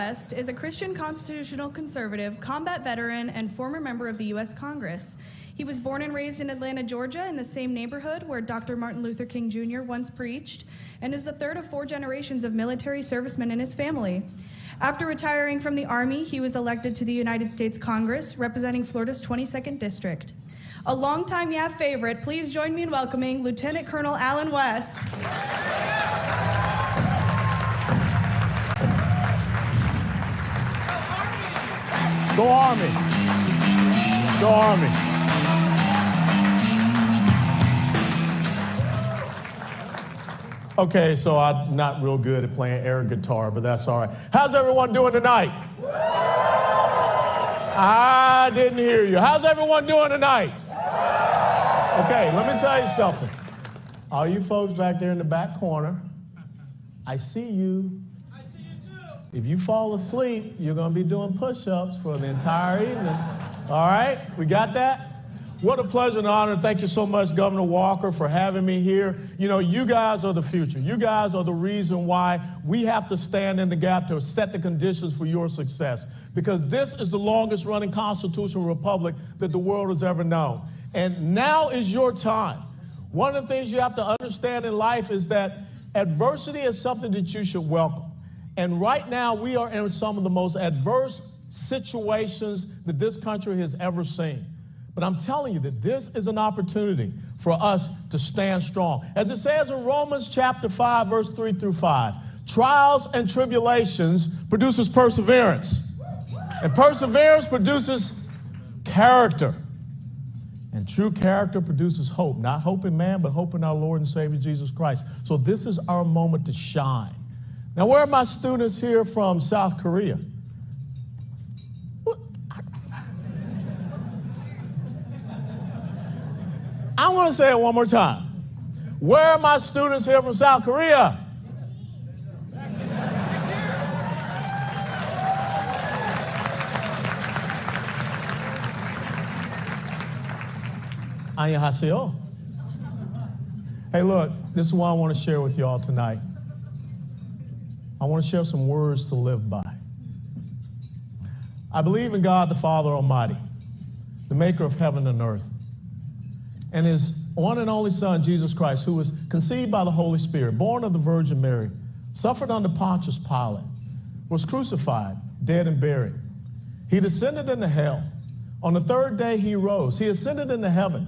West is a Christian constitutional conservative, combat veteran, and former member of the U.S. Congress. He was born and raised in Atlanta, Georgia, in the same neighborhood where Dr. Martin Luther King Jr. once preached, and is the third of 4 generations of military servicemen in his family. After retiring from the Army, he was elected to the United States Congress, representing Florida's 22nd District. A longtime YAF favorite, please join me in welcoming Lieutenant Colonel Alan West. Go Army. Go Army. Okay, so I'm not real good at playing air guitar, but that's all right. How's everyone doing tonight? I didn't hear you. How's everyone doing tonight? Okay, let me tell you something. All you folks back there in the back corner, I see you. I see you too. If you fall asleep, you're going to be doing push-ups for the entire evening. All right? We got that? What a pleasure and honor. Thank you so much, Governor Walker, for having me here. You know, you guys are the future. You guys are the reason why we have to stand in the gap to set the conditions for your success. Because this is the longest running constitutional republic that the world has ever known. And now is your time. One of the things you have to understand in life is that adversity is something that you should welcome. And right now we are in some of the most adverse situations that this country has ever seen. But I'm telling you that this is an opportunity for us to stand strong. As it says in Romans chapter 5, verse 3 through 5, trials and tribulations produces perseverance. And perseverance produces character. And true character produces hope. Not hope in man, but hope in our Lord and Savior Jesus Christ. So this is our moment to shine. Now, where are my students here from South Korea? I want to say it one more time. Where are my students here from South Korea? Annyeonghaseyo. Hey, look, this is what I want to share with y'all tonight. I want to share some words to live by. I believe in God the Father Almighty, the maker of heaven and earth, and his one and only Son, Jesus Christ, who was conceived by the Holy Spirit, born of the Virgin Mary, suffered under Pontius Pilate, was crucified, dead and buried. He descended into hell. On the 3rd day he rose. He ascended into heaven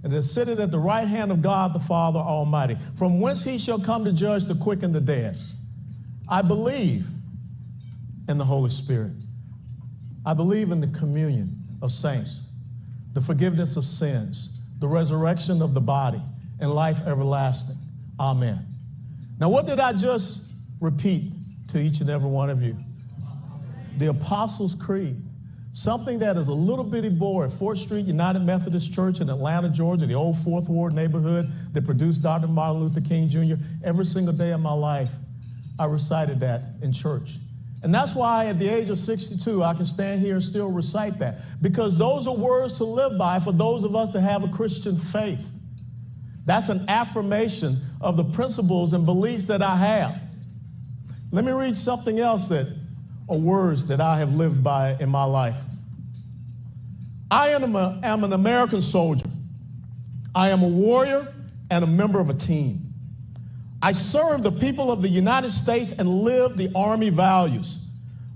and is seated at the right hand of God the Father Almighty, from whence he shall come to judge the quick and the dead. I believe in the Holy Spirit. I believe in the communion of saints, the forgiveness of sins, the resurrection of the body, and life everlasting. Amen. Now, what did I just repeat to each and every one of you? The Apostles' Creed. Something that is a little bitty boy at 4th Street United Methodist Church in Atlanta, Georgia, the old 4th Ward neighborhood that produced Dr. Martin Luther King Jr. Every single day of my life, I recited that in church. And that's why at the age of 62, I can stand here and still recite that. Because those are words to live by for those of us that have a Christian faith. That's an affirmation of the principles and beliefs that I have. Let me read something else that are words that I have lived by in my life. I am an American soldier. I am a warrior and a member of a team. I serve the people of the United States and live the Army values.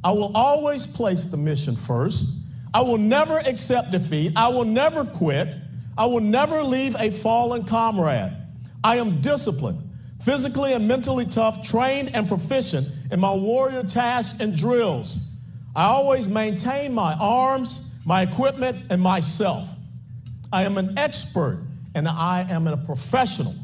I will always place the mission first. I will never accept defeat. I will never quit. I will never leave a fallen comrade. I am disciplined, physically and mentally tough, trained and proficient in my warrior tasks and drills. I always maintain my arms, my equipment, and myself. I am an expert and I am a professional.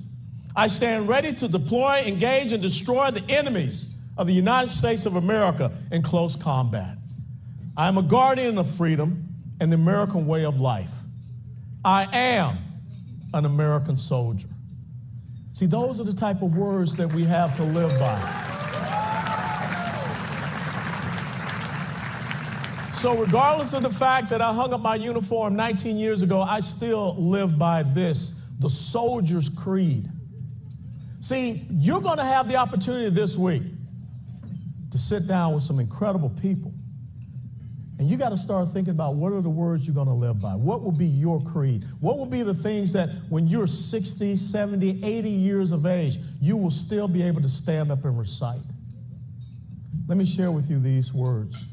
I stand ready to deploy, engage, and destroy the enemies of the United States of America in close combat. I am a guardian of freedom and the American way of life. I am an American soldier. See, those are the type of words that we have to live by. So regardless of the fact that I hung up my uniform 19 years ago, I still live by this, the soldier's creed. See, you're going to have the opportunity this week to to sit down with some incredible people. And you got to start thinking about what are the words you're going to live by? What will be your creed? What will be the things that when you're 60, 70, 80 years of age, you will still be able to stand up and recite? Let me share with you these words.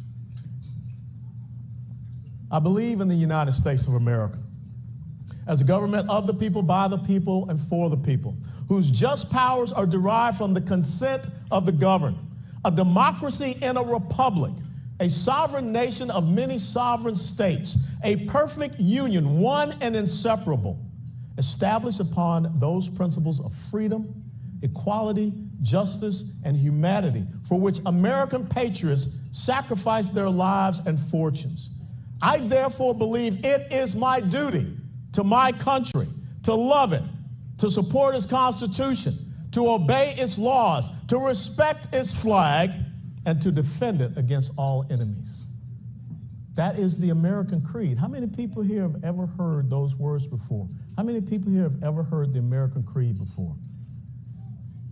I believe in the United States of America as a government of the people, by the people, and for the people, whose just powers are derived from the consent of the governed, a democracy in a republic, a sovereign nation of many sovereign states, a perfect union, one and inseparable, established upon those principles of freedom, equality, justice, and humanity, for which American patriots sacrificed their lives and fortunes. I therefore believe it is my duty to my country to love it, to support its Constitution, to obey its laws, to respect its flag, and to defend it against all enemies. That is the American creed. How many people here have ever heard those words before? How many people here have ever heard the American creed before?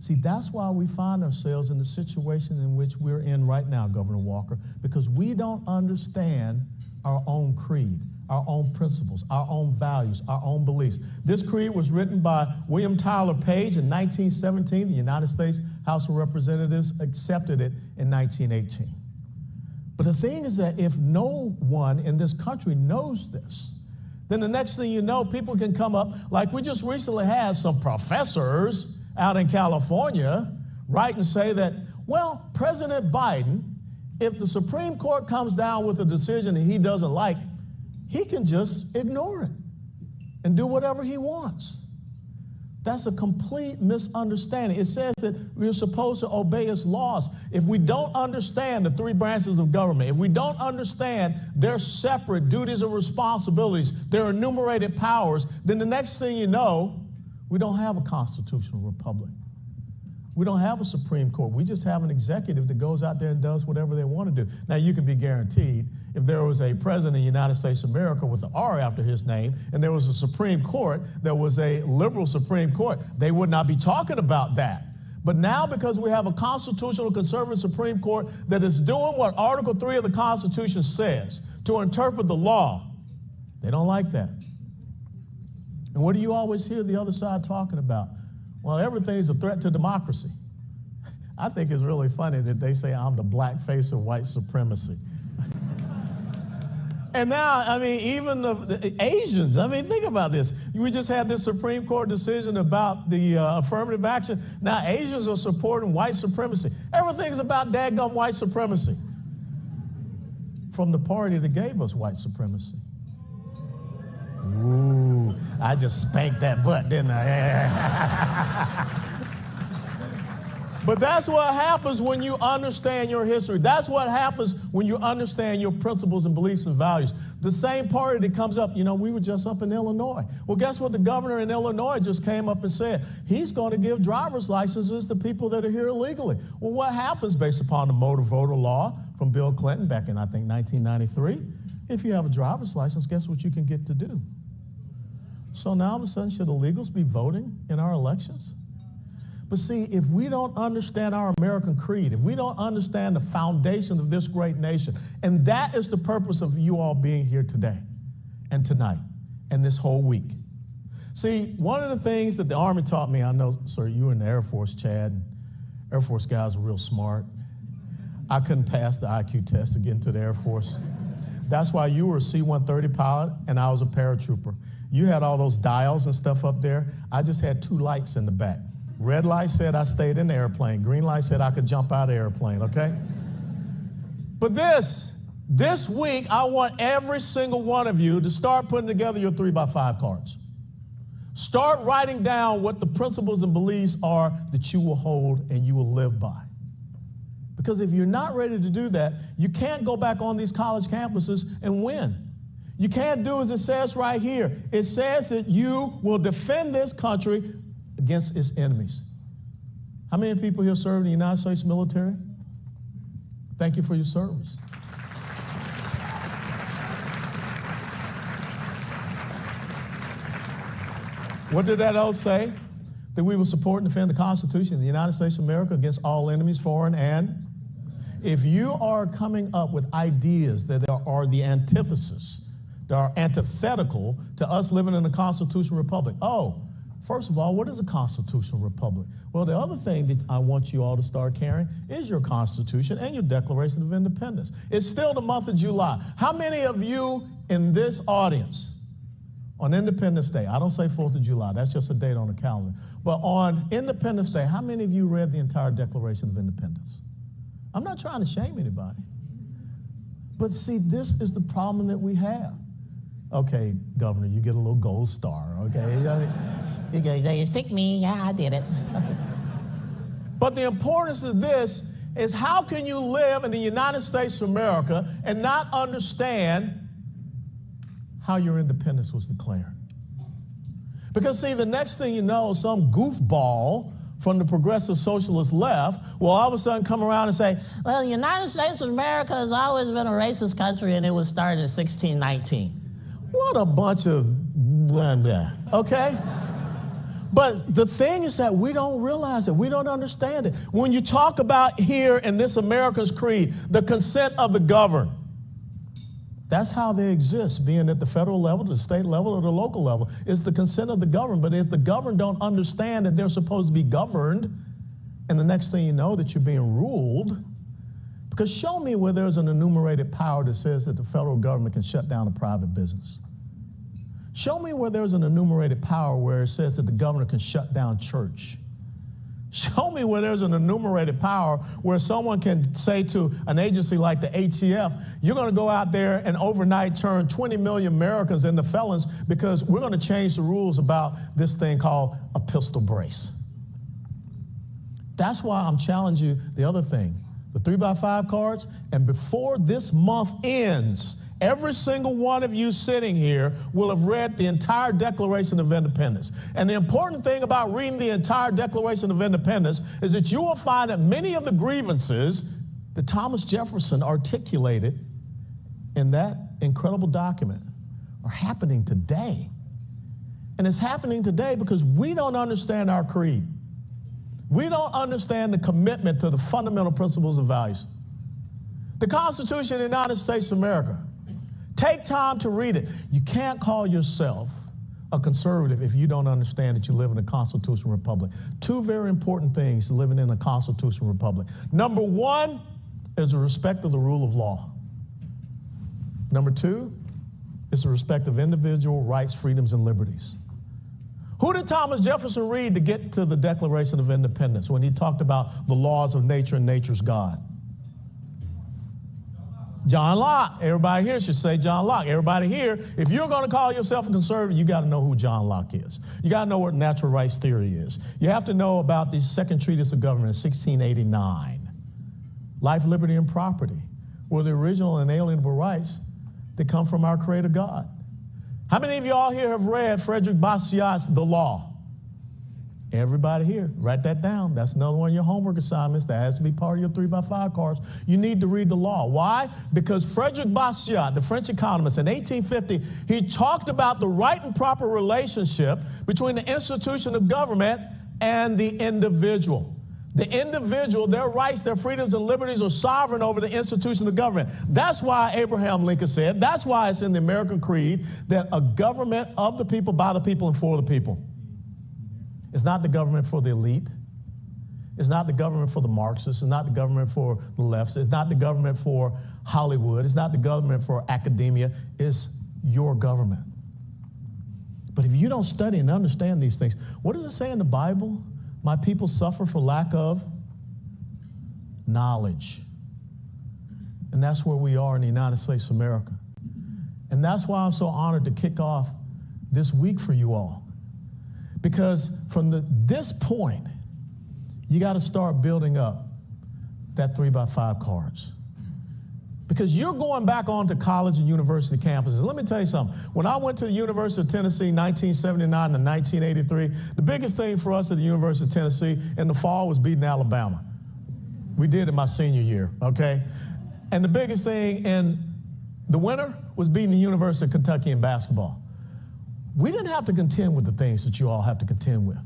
See, that's why we find ourselves in the situation in which we're in right now, Governor Walker, because we don't understand our own creed, our own principles, our own values, our own beliefs. This creed was written by William Tyler Page in 1917. The United States House of Representatives accepted it in 1918. But the thing is that if no one in this country knows this, then the next thing you know, people can come up, like we just recently had some professors out in California write and say that, well, President Biden, if the Supreme Court comes down with a decision that he doesn't like, he can just ignore it and do whatever he wants. That's a complete misunderstanding. It says that we're supposed to obey its laws. If we don't understand the three branches of government, if we don't understand their separate duties and responsibilities, their enumerated powers, then the next thing you know, we don't have a constitutional republic. We don't have a Supreme Court. We just have an executive that goes out there and does whatever they want to do. Now, you can be guaranteed if there was a president of the United States of America with an R after his name, and there was a Supreme Court that was a liberal Supreme Court, they would not be talking about that. But now, because we have a constitutional conservative Supreme Court that is doing what Article 3 of the Constitution says, to interpret the law, they don't like that. And what do you always hear the other side talking about? Well, everything's a threat to democracy. I think it's really funny that they say I'm the black face of white supremacy. And now, I mean, even the Asians, I mean, think about this. We just had this Supreme Court decision about the affirmative action. Now, Asians are supporting white supremacy. Everything's about daggum white supremacy. From the party that gave us white supremacy. Ooh, I just spanked that butt, didn't I? But that's what happens when you understand your history. That's what happens when you understand your principles and beliefs and values. The same party that comes up, you know, we were just up in Illinois. Well, guess what the governor in Illinois just came up and said? He's going to give driver's licenses to people that are here illegally. Well, what happens based upon the motor voter law from Bill Clinton back in, I think, 1993? If you have a driver's license, guess what you can get to do? So now all of a sudden, should illegals be voting in our elections? But see, if we don't understand our American creed, if we don't understand the foundation of this great nation, and that is the purpose of you all being here today and tonight and this whole week. See, one of the things that the Army taught me, I know, sir, you were in the Air Force, Chad. Air Force guys are real smart. I couldn't pass the IQ test to get into the Air Force. That's why you were a C-130 pilot and I was a paratrooper. You had all those dials and stuff up there. I just had two lights in the back. Red light said I stayed in the airplane. Green light said I could jump out of the airplane, okay? But this week, I want every single one of you to start putting together your 3x5 cards. Start writing down what the principles and beliefs are that you will hold and you will live by. Because if you're not ready to do that, you can't go back on these college campuses and win. You can't do as it says right here. It says that you will defend this country against its enemies. How many people here serve in the United States military? Thank you for your service. What did that oath say? That we will support and defend the Constitution of the United States of America against all enemies, foreign and if you are coming up with ideas that are the antithesis, that are antithetical to us living in a constitutional republic. Oh, first of all, what is a constitutional republic? Well, the other thing that I want you all to start carrying is your Constitution and your Declaration of Independence. It's still the month of July. How many of you in this audience on Independence Day, I don't say 4th of July, that's just a date on the calendar, but on Independence Day, how many of you read the entire Declaration of Independence? I'm not trying to shame anybody. But see, this is the problem that we have. Okay, Governor, you get a little gold star, okay? You say, pick me, yeah, I did it. But the importance of this is how can you live in the United States of America and not understand how your independence was declared? Because see, the next thing you know, some goofball from the progressive socialist left will all of a sudden come around and say, well, the United States of America has always been a racist country and it was started in 1619. What a bunch of okay? But the thing is that we don't realize it. We don't understand it. When you talk about here in this America's creed, the consent of the governed, that's how they exist, being at the federal level, the state level, or the local level. It's the consent of the governed. But if the governed don't understand that they're supposed to be governed, and the next thing you know that you're being ruled, because show me where there's an enumerated power that says that the federal government can shut down a private business. Show me where there's an enumerated power where it says that the governor can shut down church. Show me where there's an enumerated power where someone can say to an agency like the ATF, you're going to go out there and overnight turn 20 million Americans into felons because we're going to change the rules about this thing called a pistol brace. That's why I'm challenging you the other thing, the 3x5 cards, and before this month ends, every single one of you sitting here will have read the entire Declaration of Independence. And the important thing about reading the entire Declaration of Independence is that you will find that many of the grievances that Thomas Jefferson articulated in that incredible document are happening today. And it's happening today because we don't understand our creed. We don't understand the commitment to the fundamental principles and values. The Constitution of the United States of America. Take time to read it. You can't call yourself a conservative if you don't understand that you live in a constitutional republic. Two very important things to living in a constitutional republic. Number one is the respect of the rule of law. Number two is the respect of individual rights, freedoms, and liberties. Who did Thomas Jefferson read to get to the Declaration of Independence when he talked about the laws of nature and nature's God? John Locke. Everybody here should say John Locke. Everybody here, if you're going to call yourself a conservative, you got to know who John Locke is. You got to know what natural rights theory is. You have to know about the Second Treatise of Government in 1689. Life, liberty, and property were the original and inalienable rights that come from our Creator God. How many of you all here have read Frederick Bastiat's The Law? Everybody here, write that down. That's another one of your homework assignments that has to be part of your 3x5 cards. You need to read the law. Why? Because Frederick Bastiat, the French economist, in 1850, he talked about the right and proper relationship between the institution of government and the individual. The individual, their rights, their freedoms, and liberties are sovereign over the institution of government. That's why Abraham Lincoln said, that's why it's in the American Creed, that a government of the people, by the people, and for the people. It's not the government for the elite. It's not the government for the Marxists. It's not the government for the lefts. It's not the government for Hollywood. It's not the government for academia. It's your government. But if you don't study and understand these things, what does it say in the Bible? My people suffer for lack of knowledge. And that's where we are in the United States of America. And that's why I'm so honored to kick off this week for you all. Because from this point, you got to start building up that 3x5 cards. Because you're going back onto college and university campuses. Let me tell you something. When I went to the University of Tennessee 1979 to 1983, the biggest thing for us at the University of Tennessee in the fall was beating Alabama. We did it my senior year, okay? And the biggest thing in the winter was beating the University of Kentucky in basketball. We didn't have to contend with the things that you all have to contend with.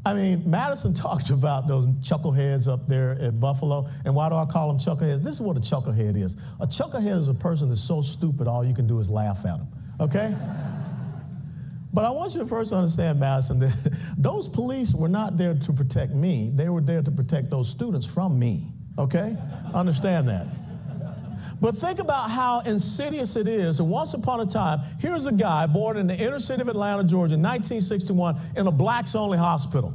I mean, Madison talked about those chuckleheads up there at Buffalo. And why do I call them chuckleheads? This is what a chucklehead is. A chucklehead is a person that's so stupid all you can do is laugh at them, okay? But I want you to first understand, Madison, that those police were not there to protect me. They were there to protect those students from me, okay? Understand that. But think about how insidious it is. And once upon a time, here's a guy born in the inner city of Atlanta, Georgia, in 1961, in a blacks-only hospital.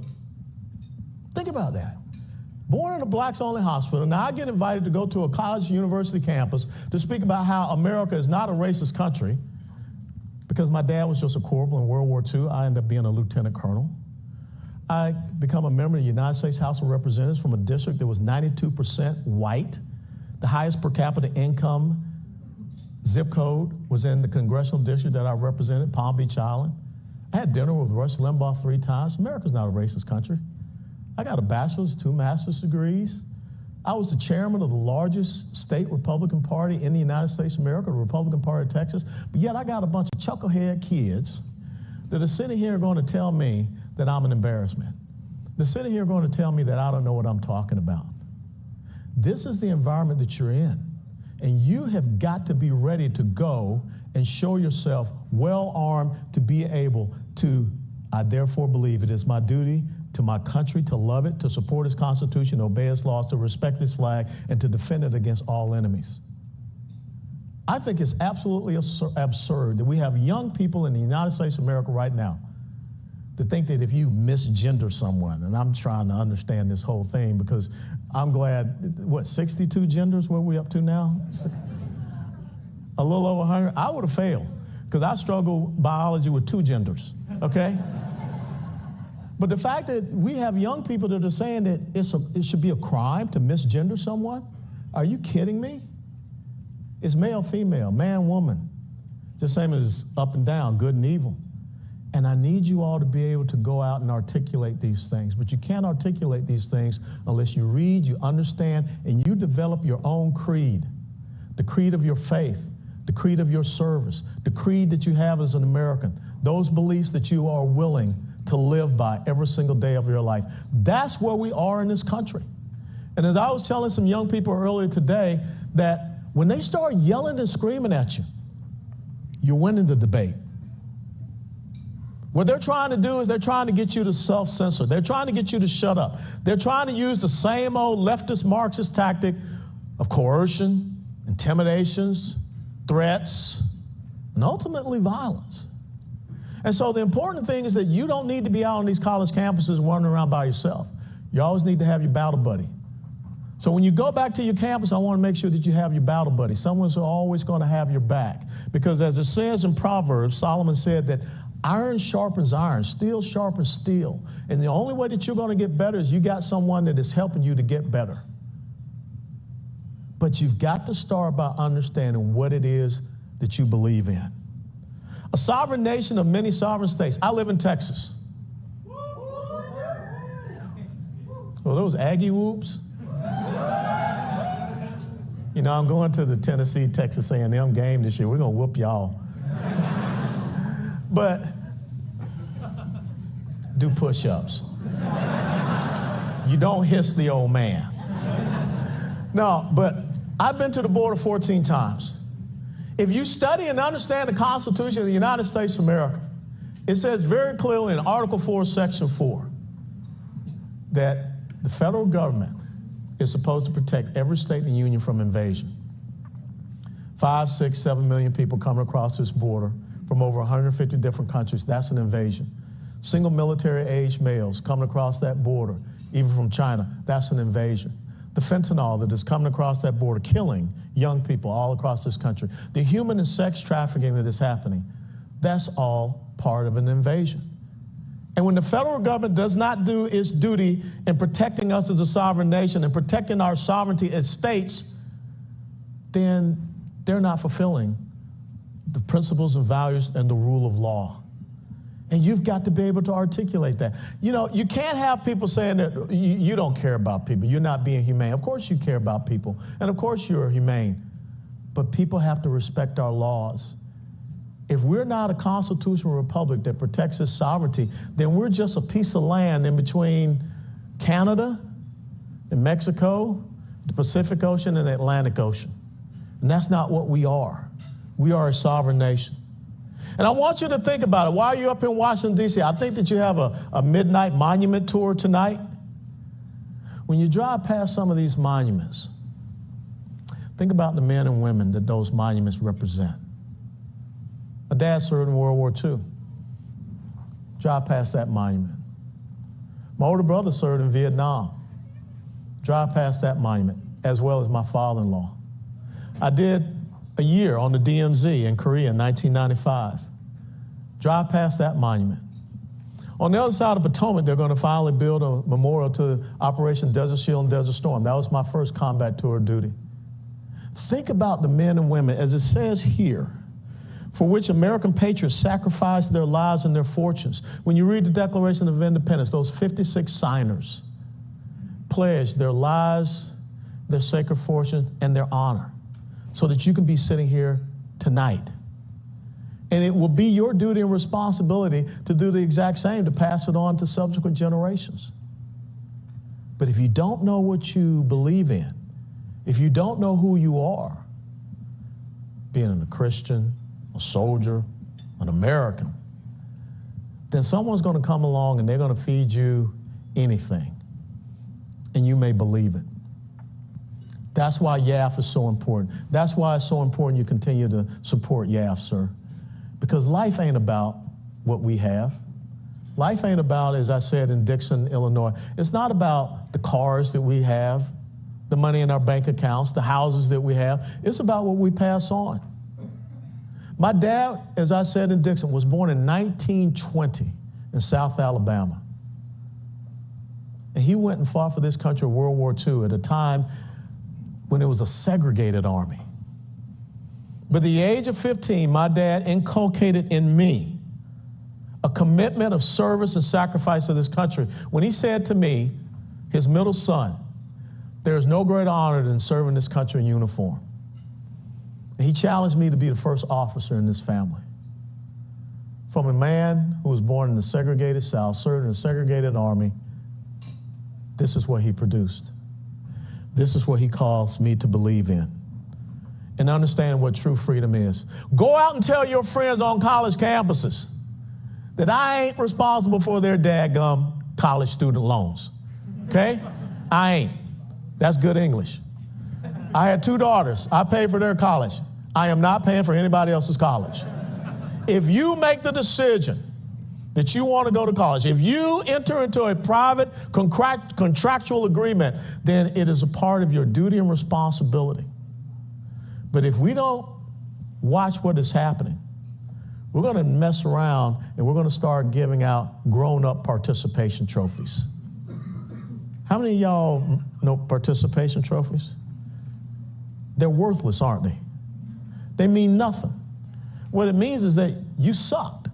Think about that. Born in a blacks-only hospital. Now, I get invited to go to a college university campus to speak about how America is not a racist country. Because my dad was just a corporal in World War II, I ended up being a lieutenant colonel. I become a member of the United States House of Representatives from a district that was 92% white. The highest per capita income zip code was in the congressional district that I represented, Palm Beach Island. I had dinner with Rush Limbaugh 3 times. America's not a racist country. I got a bachelor's, 2 master's degrees. I was the chairman of the largest state Republican Party in the United States of America, the Republican Party of Texas. But yet I got a bunch of chucklehead kids that are sitting here going to tell me that I'm an embarrassment. They're sitting here going to tell me that I don't know what I'm talking about. This is the environment that you're in. And you have got to be ready to go and show yourself well-armed to be able to, I therefore believe it is my duty to my country to love it, to support its Constitution, to obey its laws, to respect its flag, and to defend it against all enemies. I think it's absolutely absurd that we have young people in the United States of America right now to think that if you misgender someone, and I'm trying to understand this whole thing because I'm glad, 62 genders, where are we up to now? A little over 100? I would have failed because I struggle biology with 2 genders, okay? But the fact that we have young people that are saying that it should be a crime to misgender someone, are you kidding me? It's male, female, man, woman, just same as up and down, good and evil. And I need you all to be able to go out and articulate these things. But you can't articulate these things unless you read, you understand, and you develop your own creed, the creed of your faith, the creed of your service, the creed that you have as an American, those beliefs that you are willing to live by every single day of your life. That's where we are in this country. And as I was telling some young people earlier today, that when they start yelling and screaming at you, you're winning the debate. What they're trying to do is they're trying to get you to self-censor. They're trying to get you to shut up. They're trying to use the same old leftist Marxist tactic of coercion, intimidations, threats, and ultimately violence. And so the important thing is that you don't need to be out on these college campuses running around by yourself. You always need to have your battle buddy. So when you go back to your campus, I want to make sure that you have your battle buddy. Someone's always going to have your back. Because as it says in Proverbs, Solomon said that iron sharpens iron, steel sharpens steel. And the only way that you're going to get better is you got someone that is helping you to get better. But you've got to start by understanding what it is that you believe in. A sovereign nation of many sovereign states. I live in Texas. Well, those Aggie whoops. You know, I'm going to the Tennessee, Texas A&M game this year. We're going to whoop y'all. But do push-ups. You don't hiss the old man. No, but I've been to the border 14 times. If you study and understand the Constitution of the United States of America, it says very clearly in Article 4, Section 4, that the federal government is supposed to protect every state in the union from invasion. 5, 6, 7 million people coming across this border from over 150 different countries, that's an invasion. Single military-age males coming across that border, even from China, that's an invasion. The fentanyl that is coming across that border, killing young people all across this country. The human and sex trafficking that is happening, that's all part of an invasion. And when the federal government does not do its duty in protecting us as a sovereign nation and protecting our sovereignty as states, then they're not fulfilling the principles and values and the rule of law. And you've got to be able to articulate that. You know, you can't have people saying that you don't care about people, you're not being humane. Of course you care about people, and of course you're humane. But people have to respect our laws. If we're not a constitutional republic that protects its sovereignty, then we're just a piece of land in between Canada and Mexico, the Pacific Ocean and the Atlantic Ocean. And that's not what we are. We are a sovereign nation. And I want you to think about it. Why are you up in Washington, D.C.? I think that you have a midnight monument tour tonight. When you drive past some of these monuments, think about the men and women that those monuments represent. My dad served in World War II. Drive past that monument. My older brother served in Vietnam. Drive past that monument, as well as my father-in-law. I did a year on the DMZ in Korea in 1995. Drive past that monument. On the other side of Potomac, they're going to finally build a memorial to Operation Desert Shield and Desert Storm. That was my first combat tour of duty. Think about the men and women, as it says here, for which American patriots sacrificed their lives and their fortunes. When you read the Declaration of Independence, those 56 signers pledged their lives, their sacred fortunes, and their honor so that you can be sitting here tonight. And it will be your duty and responsibility to do the exact same, to pass it on to subsequent generations. But if you don't know what you believe in, if you don't know who you are, being a Christian, a soldier, an American, then someone's going to come along and they're going to feed you anything, and you may believe it. That's why YAF is so important. That's why it's so important you continue to support YAF, sir. Because life ain't about what we have. Life ain't about, as I said in Dixon, Illinois, it's not about the cars that we have, the money in our bank accounts, the houses that we have. It's about what we pass on. My dad, as I said in Dixon, was born in 1920 in South Alabama. And he went and fought for this country in World War II at a time when it was a segregated army. But at the age of 15, my dad inculcated in me a commitment of service and sacrifice to this country when he said to me, his middle son, there is no greater honor than serving this country in uniform. And he challenged me to be the first officer in this family. From a man who was born in the segregated South, served in a segregated army, this is what he produced. This is what he calls me to believe in and understand what true freedom is. Go out and tell your friends on college campuses that I ain't responsible for their dadgum college student loans, okay? I ain't. That's good English. I had 2 daughters. I paid for their college. I am not paying for anybody else's college. If you make the decision that you want to go to college, if you enter into a private contractual agreement, then it is a part of your duty and responsibility. But if we don't watch what is happening, we're going to mess around and we're going to start giving out grown-up participation trophies. How many of y'all know participation trophies? They're worthless, aren't they? They mean nothing. What it means is that you sucked.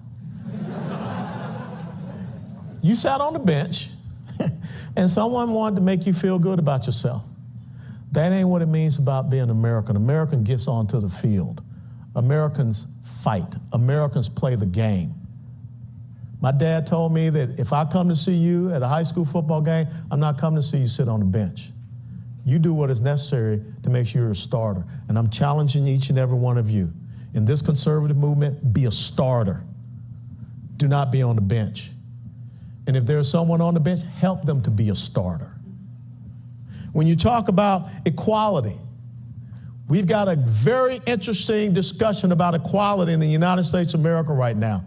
You sat on the bench and someone wanted to make you feel good about yourself. That ain't what it means about being American. American gets onto the field. Americans fight. Americans play the game. My dad told me that if I come to see you at a high school football game, I'm not coming to see you sit on the bench. You do what is necessary to make sure you're a starter. And I'm challenging each and every one of you. In this conservative movement, be a starter. Do not be on the bench. And if there's someone on the bench, help them to be a starter. When you talk about equality, we've got a very interesting discussion about equality in the United States of America right now.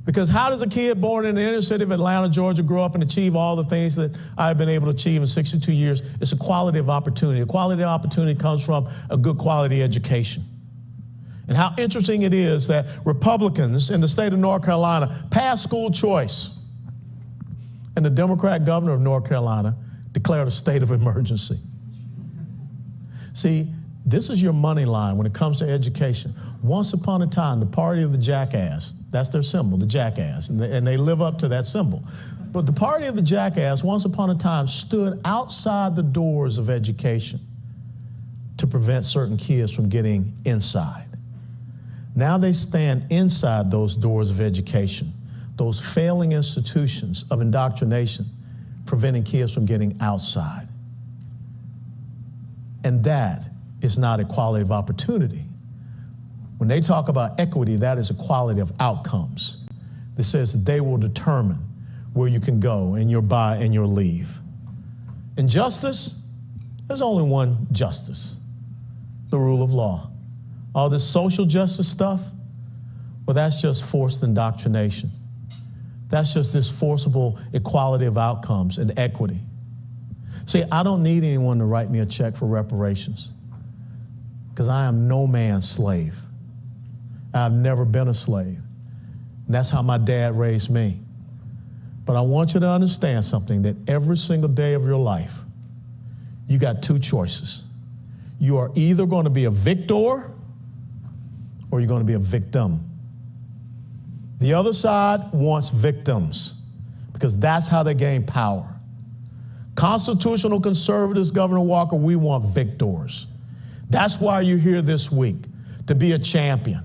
Because how does a kid born in the inner city of Atlanta, Georgia, grow up and achieve all the things that I've been able to achieve in 62 years? It's equality of opportunity. Equality of opportunity comes from a good quality education. And how interesting it is that Republicans in the state of North Carolina passed school choice, and the Democrat governor of North Carolina declared a state of emergency. See, this is your money line when it comes to education. Once upon a time, the party of the jackass, that's their symbol, the jackass, and they live up to that symbol. But the party of the jackass, once upon a time, stood outside the doors of education to prevent certain kids from getting inside. Now they stand inside those doors of education, those failing institutions of indoctrination, preventing kids from getting outside. And that is not equality of opportunity. When they talk about equity, that is equality of outcomes. That says that they will determine where you can go and your buy and your leave. In justice, there's only one justice, the rule of law. All this social justice stuff, well, that's just forced indoctrination. That's just this forcible equality of outcomes and equity. See, I don't need anyone to write me a check for reparations because I am no man's slave. I've never been a slave. And that's how my dad raised me. But I want you to understand something, that every single day of your life, you got two choices. You are either going to be a victor or you're going to be a victim. The other side wants victims because that's how they gain power. Constitutional conservatives, Governor Walker, we want victors. That's why you're here this week, to be a champion.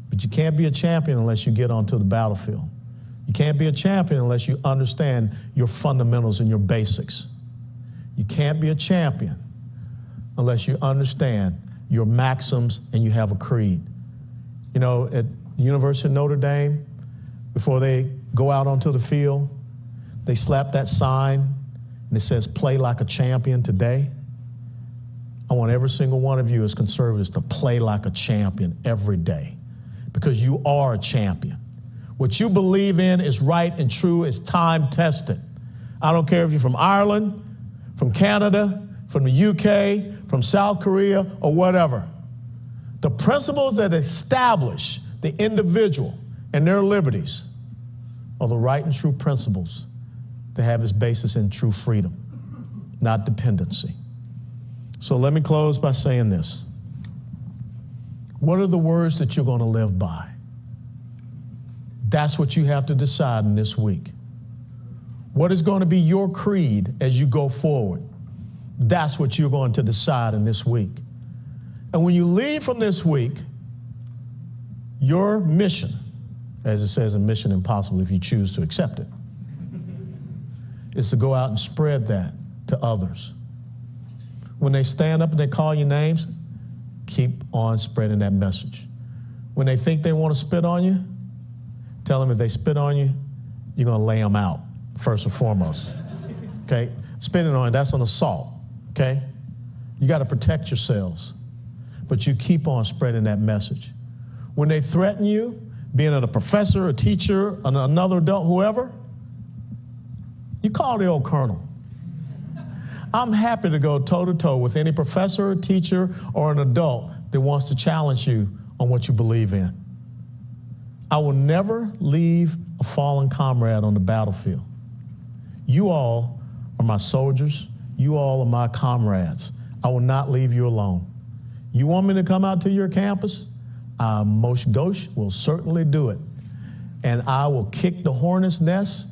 But you can't be a champion unless you get onto the battlefield. You can't be a champion unless you understand your fundamentals and your basics. You can't be a champion unless you understand your maxims and you have a creed. You know, at the University of Notre Dame, before they go out onto the field, they slap that sign and it says, "Play like a champion today." I want every single one of you as conservatives to play like a champion every day, because you are a champion. What you believe in is right and true, is time-tested. I don't care if you're from Ireland, from Canada, from the UK, from South Korea, or whatever. The principles that establish the individual and their liberties are the right and true principles that have its basis in true freedom, not dependency. So let me close by saying this. What are the words that you're going to live by? That's what you have to decide in this week. What is going to be your creed as you go forward? That's what you're going to decide in this week. And when you leave from this week, your mission, as it says in Mission Impossible, if you choose to accept it, is to go out and spread that to others. When they stand up and they call you names, keep on spreading that message. When they think they want to spit on you, tell them if they spit on you, you're going to lay them out, first and foremost. Okay? Spitting on you, that's an assault. Okay? You got to protect yourselves. But you keep on spreading that message. When they threaten you, being it a professor, a teacher, another adult, whoever, you call the old colonel. I'm happy to go toe-to-toe with any professor, teacher, or an adult that wants to challenge you on what you believe in. I will never leave a fallen comrade on the battlefield. You all are my soldiers. You all are my comrades. I will not leave you alone. You want me to come out to your campus? Most Ghosh will certainly do it. And I will kick the hornet's nest,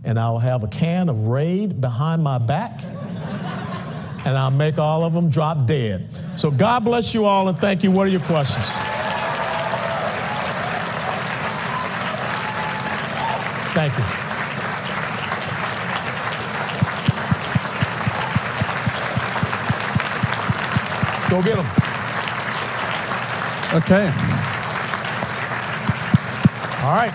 and I will have a can of Raid behind my back, and I'll make all of them drop dead. So God bless you all, and thank you. What are your questions? Thank you. Go get them. Okay. All right.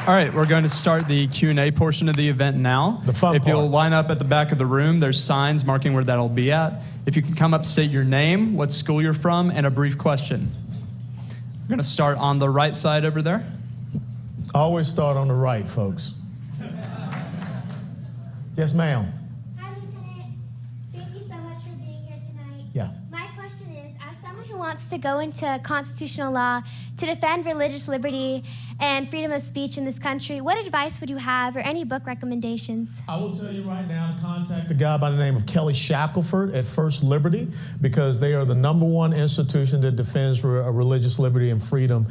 All right, we're going to start the Q&A portion of the event now. The fun If part. you'll line up at the back of the room, there's signs marking where that'll be at. If you can come up, state your name, what school you're from, and a brief question. We're going to start on the right side over there. Always start on the right, folks. Yes, ma'am. Hi, Lieutenant. Thank you so much for being here tonight. Yeah. My question is, as someone who wants to go into constitutional law to defend religious liberty and freedom of speech in this country, what advice would you have or any book recommendations? I will tell you right now to contact a guy by the name of Kelly Shackelford at First Liberty, because they are the #1 institution that defends religious liberty and freedom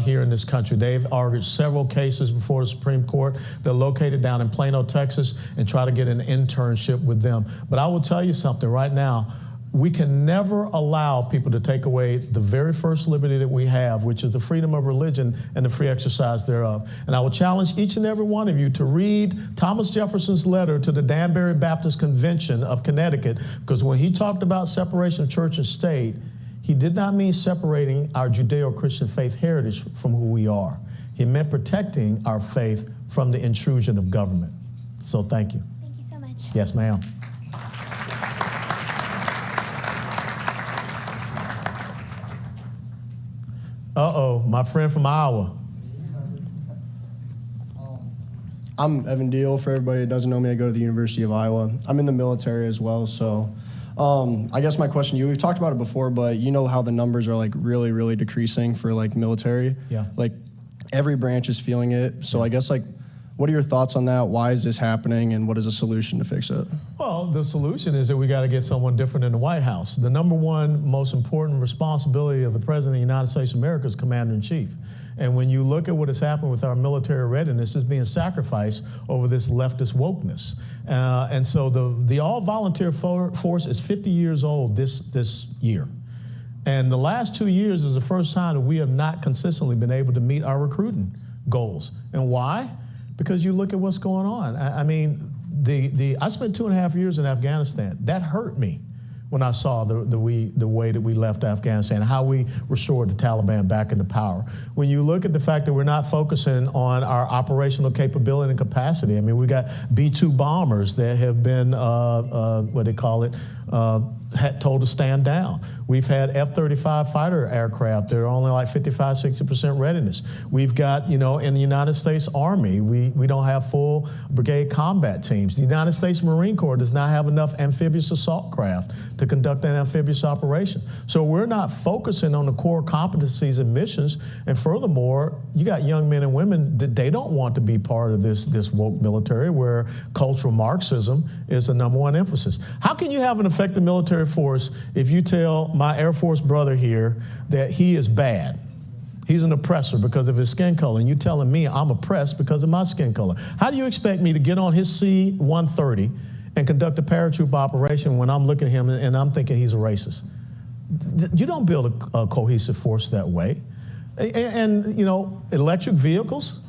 here in this country. They've argued several cases before the Supreme Court. They're located down in Plano, Texas, and try to get an internship with them. But I will tell you something right now. we can never allow people to take away the very first liberty that we have, which is the freedom of religion and the free exercise thereof. And I will challenge each and every one of you to read Thomas Jefferson's letter to the Danbury Baptist Convention of Connecticut, because when he talked about separation of church and state, he did not mean separating our Judeo-Christian faith heritage from who we are. He meant protecting our faith from the intrusion of government. So thank you. Thank you so much. Yes, ma'am. Uh-oh, my friend from Iowa. I'm Evan Deal. For everybody that doesn't know me, I go to the University of Iowa. I'm in the military as well, so I guess my question to you, we've talked about it before, but you know how the numbers are like really, really decreasing for like military? Yeah. Like every branch is feeling it. So I guess like, what are your thoughts on that? Why is this happening, and what is a solution to fix it? Well, the solution is that we got to get someone different in the White House. The number one most important responsibility of the President of the United States of America is Commander-in-Chief. And when you look at what has happened with our military readiness, it's being sacrificed over this leftist wokeness. And so the all-volunteer force is 50 years old this year. And the last 2 years is the first time that we have not consistently been able to meet our recruiting goals. And why? Because you look at what's going on. I mean, I spent 2.5 years in Afghanistan. That hurt me when I saw the way that we left Afghanistan, how we restored the Taliban back into power. When you look at the fact that we're not focusing on our operational capability and capacity, I mean, we got B-2 bombers that have been, what they call it, told to stand down. We've had F-35 fighter aircraft that are only like 55, 60% readiness. We've got, in the United States Army, we don't have full brigade combat teams. The United States Marine Corps does not have enough amphibious assault craft to conduct an amphibious operation. So we're not focusing on the core competencies and missions. And furthermore, you got young men and women that they don't want to be part of this woke military where cultural Marxism is the number one emphasis. How can you have an effective military force if you tell my Air Force brother here that he is bad? He's an oppressor because of his skin color, and you telling me I'm oppressed because of my skin color. How do you expect me to get on his C-130 and conduct a paratroop operation when I'm looking at him and I'm thinking he's a racist? You don't build a cohesive force that way. And electric vehicles,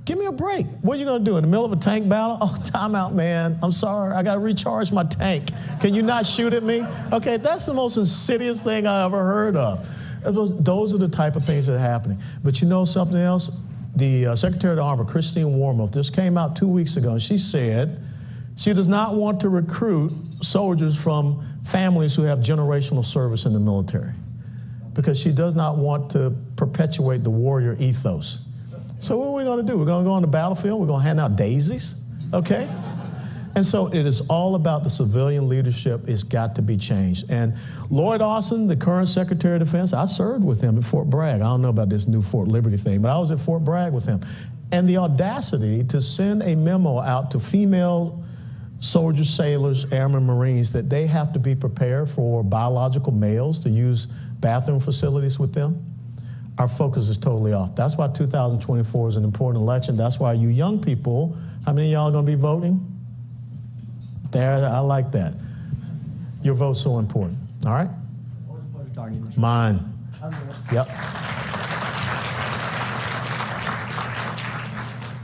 give me a break. What are you going to do in the middle of a tank battle? Oh, time out, man. I'm sorry. I got to recharge my tank. Can you not shoot at me? Okay, that's the most insidious thing I ever heard of. Those are the type of things that are happening. But you know something else? The Secretary of the Army, Christine Wormuth, just came out 2 weeks ago, and she said she does not want to recruit soldiers from families who have generational service in the military because she does not want to perpetuate the warrior ethos. So what are we going to do? We're going to go on the battlefield. We're going to hand out daisies, okay? And so it is all about the civilian leadership. It's got to be changed. And Lloyd Austin, the current Secretary of Defense, I served with him at Fort Bragg. I don't know about this new Fort Liberty thing, but I was at Fort Bragg with him. And the audacity to send a memo out to female soldiers, sailors, airmen, Marines that they have to be prepared for biological males to use bathroom facilities with them. Our focus is totally off. That's why 2024 is an important election. That's why you young people, how many of y'all are going to be voting? There, I like that. Your vote's so important. All right? Always a pleasure talking to you. Mine. Yep.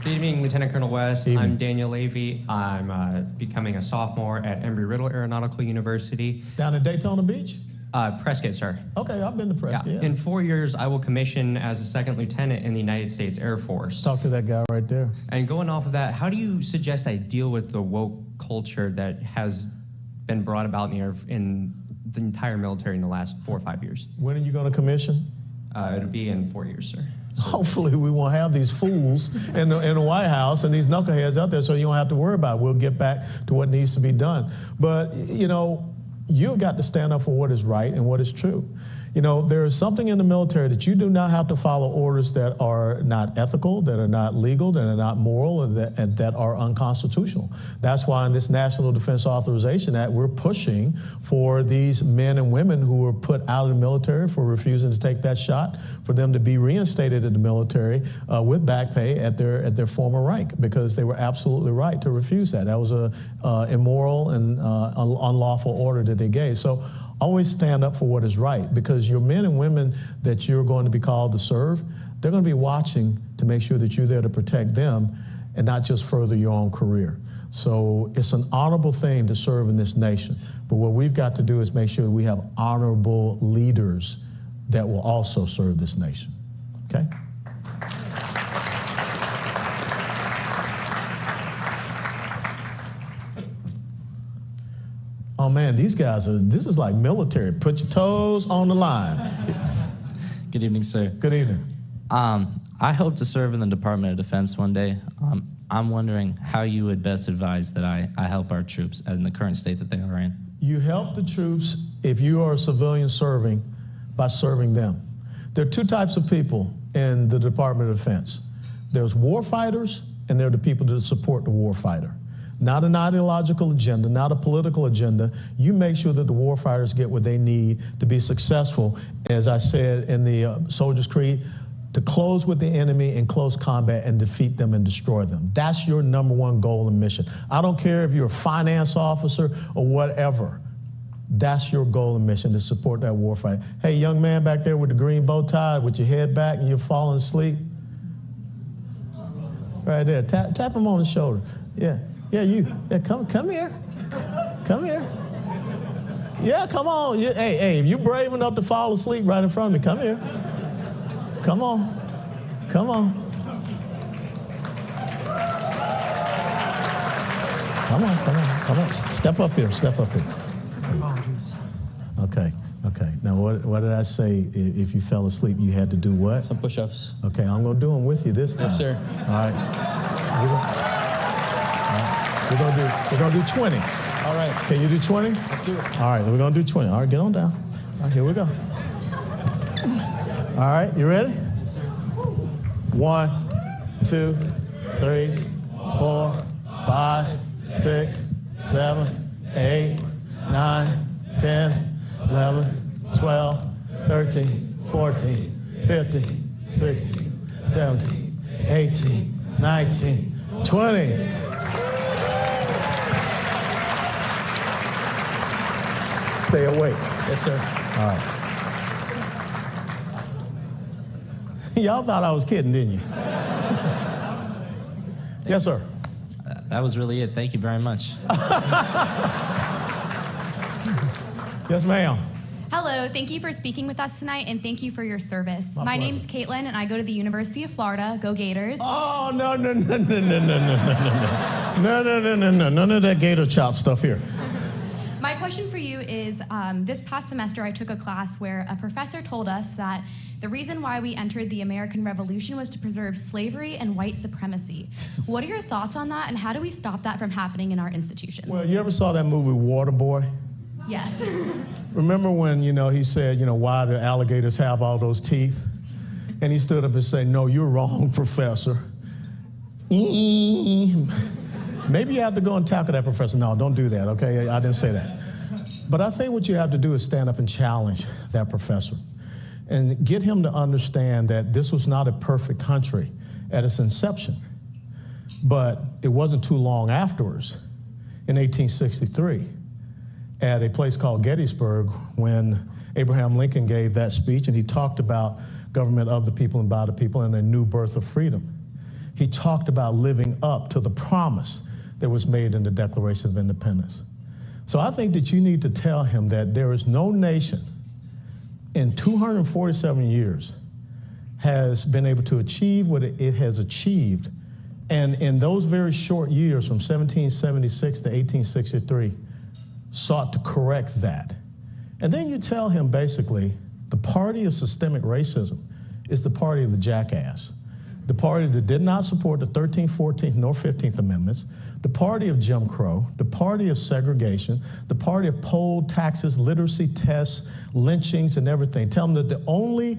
Good evening, Lieutenant Colonel West. Evening. I'm Daniel Levy. I'm becoming a sophomore at Embry-Riddle Aeronautical University. Down in Daytona Beach? Prescott, sir. Okay, I've been to Prescott. Yeah. In 4 years, I will commission as a second lieutenant in the United States Air Force. Talk to that guy right there. And going off of that, how do you suggest I deal with the woke culture that has been brought about in the entire military in the last 4 or 5 years? When are you going to commission? It'll be in 4 years, sir. Hopefully we won't have these fools in the White House and these knuckleheads out there so you don't have to worry about it. We'll get back to what needs to be done. But, you've got to stand up for what is right and what is true. You know, there is something in the military that you do not have to follow orders that are not ethical, that are not legal, that are not moral, and that are unconstitutional. That's why in this National Defense Authorization Act, we're pushing for these men and women who were put out of the military for refusing to take that shot, for them to be reinstated in the military with back pay at their former rank, because they were absolutely right to refuse that. That was a immoral and unlawful order that they gave. So always stand up for what is right, because your men and women that you're going to be called to serve, they're going to be watching to make sure that you're there to protect them and not just further your own career. So it's an honorable thing to serve in this nation. But what we've got to do is make sure we have honorable leaders that will also serve this nation. Okay? Oh man, these guys this is like military. Put your toes on the line. Good evening, sir. Good evening. I hope to serve in the Department of Defense one day. I'm wondering how you would best advise that I help our troops in the current state that they are in. You help the troops if you are a civilian serving by serving them. There are two types of people in the Department of Defense. There's war fighters, and there are the people that support the war fighter. Not an ideological agenda, not a political agenda. You make sure that the war fighters get what they need to be successful, as I said in the Soldier's Creed, to close with the enemy in close combat and defeat them and destroy them. That's your number one goal and mission. I don't care if you're a finance officer or whatever. That's your goal and mission, to support that war fight. Hey, young man back there with the green bow tie, with your head back and you're falling asleep. Right there, tap him on the shoulder. Yeah. Yeah, you. Yeah, come here. Come here. Yeah, come on. Yeah, hey, if you're brave enough to fall asleep right in front of me, come here. Come on. Come on. Come on. Step up here. Okay. Now, what did I say? If you fell asleep, you had to do what? Some push-ups. Okay, I'm going to do them with you this time. Yes, sir. All right. We're gonna do 20. All right. Can you do 20? Let's do it. All right, we're gonna do 20. All right, get on down. All right, here we go. All right, you ready? Yes, sir. 1, 2, 3, 4, 5, 6, 7, 8, 9, 10, 11, 12, 13, 14, 15, 16, 17, 18, 19, 20. Stay awake. Yes, sir. All right. Y'all thought I was kidding, didn't you? Yes, sir. That was really it. Thank you very much. Yes, ma'am. Hello, thank you for speaking with us tonight, and thank you for your service. My My pleasure. name's Caitlin, and I go to the University of Florida. Go Gators. Oh, no. None of that gator chop stuff here. My question for you is, this past semester I took a class where a professor told us that the reason why we entered the American Revolution was to preserve slavery and white supremacy. What are your thoughts on that, and how do we stop that from happening in our institutions? Well, you ever saw that movie Waterboy? Yes. Remember when, he said, why do alligators have all those teeth? And he stood up and said, no, you're wrong, professor. Maybe you have to go and tackle that professor. No, don't do that, okay? I didn't say that. But I think what you have to do is stand up and challenge that professor and get him to understand that this was not a perfect country at its inception. But it wasn't too long afterwards, in 1863, at a place called Gettysburg, when Abraham Lincoln gave that speech, and he talked about government of the people and by the people and a new birth of freedom. He talked about living up to the promise that was made in the Declaration of Independence. So I think that you need to tell him that there is no nation in 247 years has been able to achieve what it has achieved. And in those very short years, from 1776 to 1863, sought to correct that. And then you tell him basically the party of systemic racism is the party of the jackass. the party that did not support the 13th, 14th, nor 15th Amendments, the party of Jim Crow, the party of segregation, the party of poll taxes, literacy tests, lynchings, and everything. Tell them that the only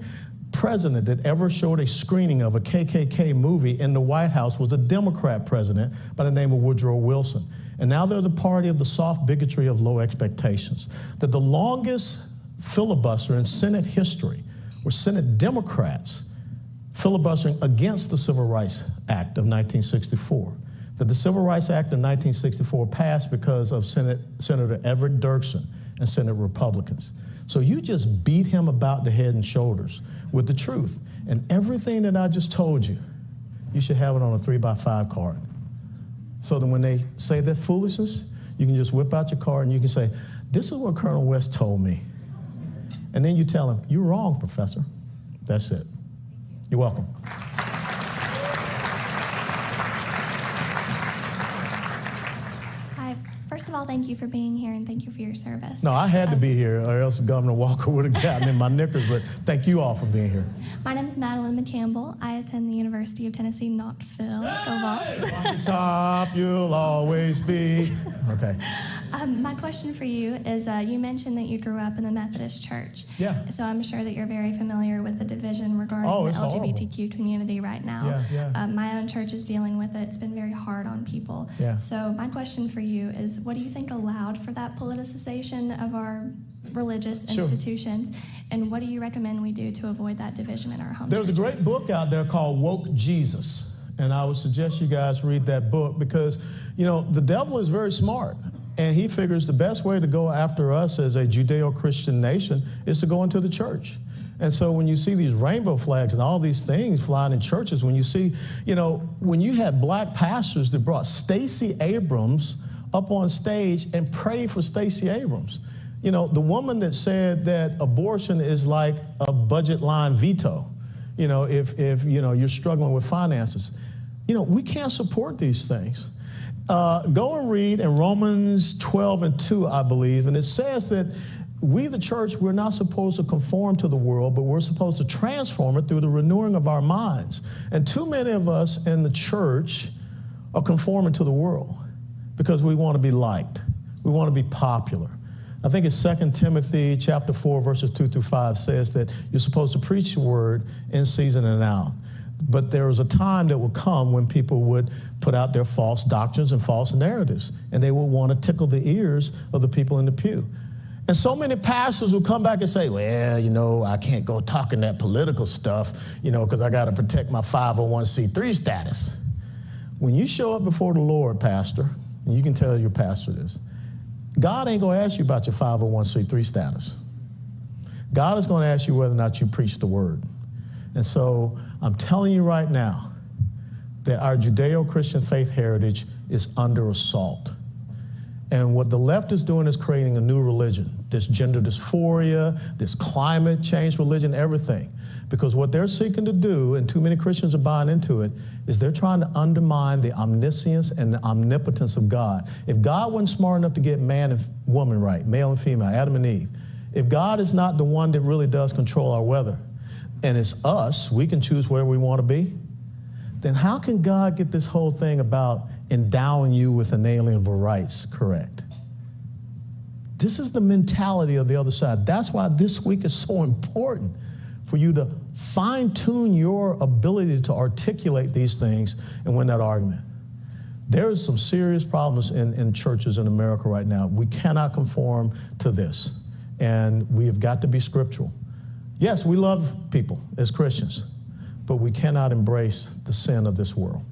president that ever showed a screening of a KKK movie in the White House was a Democrat president by the name of Woodrow Wilson. And now they're the party of the soft bigotry of low expectations. That the longest filibuster in Senate history were Senate Democrats filibustering against the Civil Rights Act of 1964. That the Civil Rights Act of 1964 passed because of Senator Everett Dirksen and Senate Republicans. So you just beat him about the head and shoulders with the truth. And everything that I just told you, you should have it on a 3x5 card. So that when they say that foolishness, you can just whip out your card and you can say, this is what Colonel West told me. And then you tell him, you're wrong, Professor. That's it. You're welcome. Hi. First of all, thank you for being here and thank you for your service. No, I had to be here or else Governor Walker would have gotten in my knickers, but thank you all for being here. My name is Madeline McCampbell. I attend the University of Tennessee, Knoxville. Go Vols. On the top, you'll always be. Okay. My question for you is, you mentioned that you grew up in the Methodist Church. Yeah. So I'm sure that you're very familiar with the division regarding the it's LGBTQ horrible. Community right now. Yeah. My own church is dealing with it. It's been very hard on people. Yeah. So my question for you is, what do you think allowed for that politicization of our religious institutions, and what do you recommend we do to avoid that division in our home There's churches? a great book out there called Woke Jesus, and I would suggest you guys read that book because, you know, the devil is very smart. And he figures the best way to go after us as a Judeo-Christian nation is to go into the church. And so when you see these rainbow flags and all these things flying in churches, when you see, you know, when you had black pastors that brought Stacey Abrams up on stage and prayed for Stacey Abrams. You know, the woman that said that abortion is like a budget line veto, you know, if you know, you're struggling with finances. You know, we can't support these things. Go and read in Romans 12:2, I believe, and it says that we, the church, we're not supposed to conform to the world, but we're supposed to transform it through the renewing of our minds. And too many of us in the church are conforming to the world because we want to be liked. We want to be popular. I think it's 2 Timothy chapter 4, verses 2-5 says that you're supposed to preach the word in season and out. But there was a time that would come when people would put out their false doctrines and false narratives, and they would want to tickle the ears of the people in the pew. And so many pastors will come back and say, well, you know, I can't go talking that political stuff, you know, because I got to protect my 501c3 status. When you show up before the Lord, pastor, and you can tell your pastor this, God ain't going to ask you about your 501c3 status. God is going to ask you whether or not you preach the word. And so I'm telling you right now that our Judeo-Christian faith heritage is under assault. And what the left is doing is creating a new religion, this gender dysphoria, this climate change religion, everything. Because what they're seeking to do, and too many Christians are buying into it, is they're trying to undermine the omniscience and the omnipotence of God. If God wasn't smart enough to get man and woman right, male and female, Adam and Eve, if God is not the one that really does control our weather, and it's us, we can choose where we want to be, then how can God get this whole thing about endowing you with inalienable rights correct? This is the mentality of the other side. That's why this week is so important for you to fine-tune your ability to articulate these things and win that argument. There is some serious problems in churches in America right now. We cannot conform to this, and we have got to be scriptural. Yes, we love people as Christians, but we cannot embrace the sin of this world.